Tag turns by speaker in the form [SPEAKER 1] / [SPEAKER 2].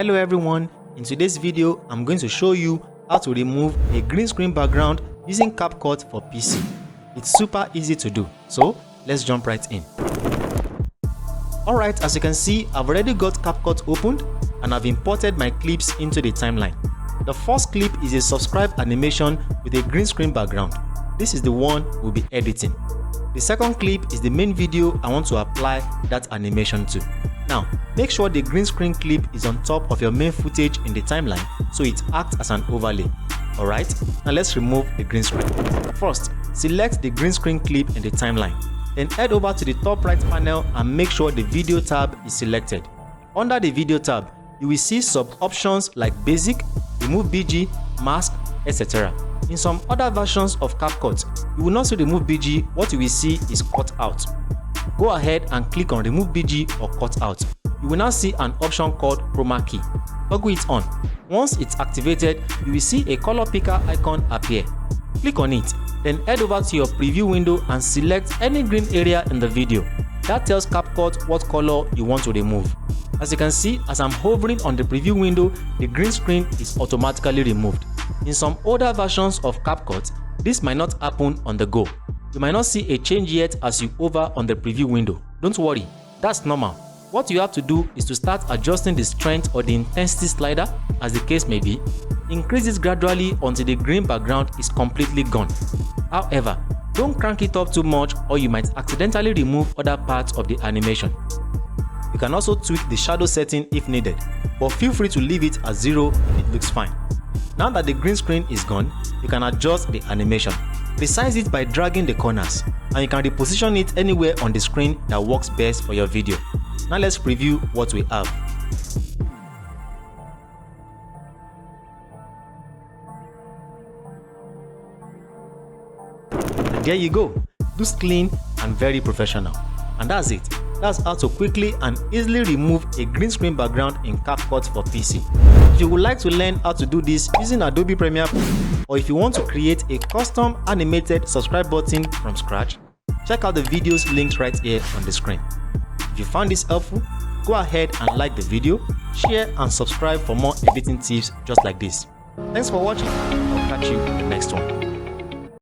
[SPEAKER 1] Hello everyone, in today's video I'm going to show you how to remove a green screen background using CapCut for PC. It's super easy to do, so let's jump right in. Alright, as you can see, I've already got CapCut opened and I've imported my clips into the timeline. The first clip is a subscribe animation with a green screen background. This is the one we'll be editing. The second clip is the main video I want to apply that animation to. Now, make sure the green screen clip is on top of your main footage in the timeline so it acts as an overlay. Alright, now let's remove the green screen. First, select the green screen clip in the timeline. Then head over to the top right panel and make sure the video tab is selected. Under the video tab, you will see sub-options like basic, remove BG, mask, etc. In some other versions of CapCut, you will not see remove BG, what you will see is cut out. Go ahead and click on remove BG or cut out. You will now see an option called Chroma key. Toggle it on. Once it's activated, you will see a color picker icon appear. Click on it, then head over to your preview window and select any green area in the video. That tells CapCut what color you want to remove. As you can see, as I'm hovering on the preview window, the green screen is automatically removed. In some older versions of CapCut, this might not happen on the go. You might not see a change yet as you hover on the preview window. Don't worry, that's normal. What you have to do is to start adjusting the strength or the intensity slider, as the case may be. Increase it gradually until the green background is completely gone. However, don't crank it up too much or you might accidentally remove other parts of the animation. You can also tweak the shadow setting if needed, but feel free to leave it at 0 if it looks fine. Now that the green screen is gone, you can adjust the animation. Resize it by dragging the corners, and you can reposition it anywhere on the screen that works best for your video. Now let's preview what we have. And there you go. Looks clean and very professional. And that's it. That's how to quickly and easily remove a green screen background in CapCut for PC. If you would like to learn how to do this using Adobe Premiere Pro, or if you want to create a custom animated subscribe button from scratch, check out the videos linked right here on the screen. If you found this helpful, go ahead and like the video, share and subscribe for more editing tips just like this. Thanks for watching. I'll catch you in the next one.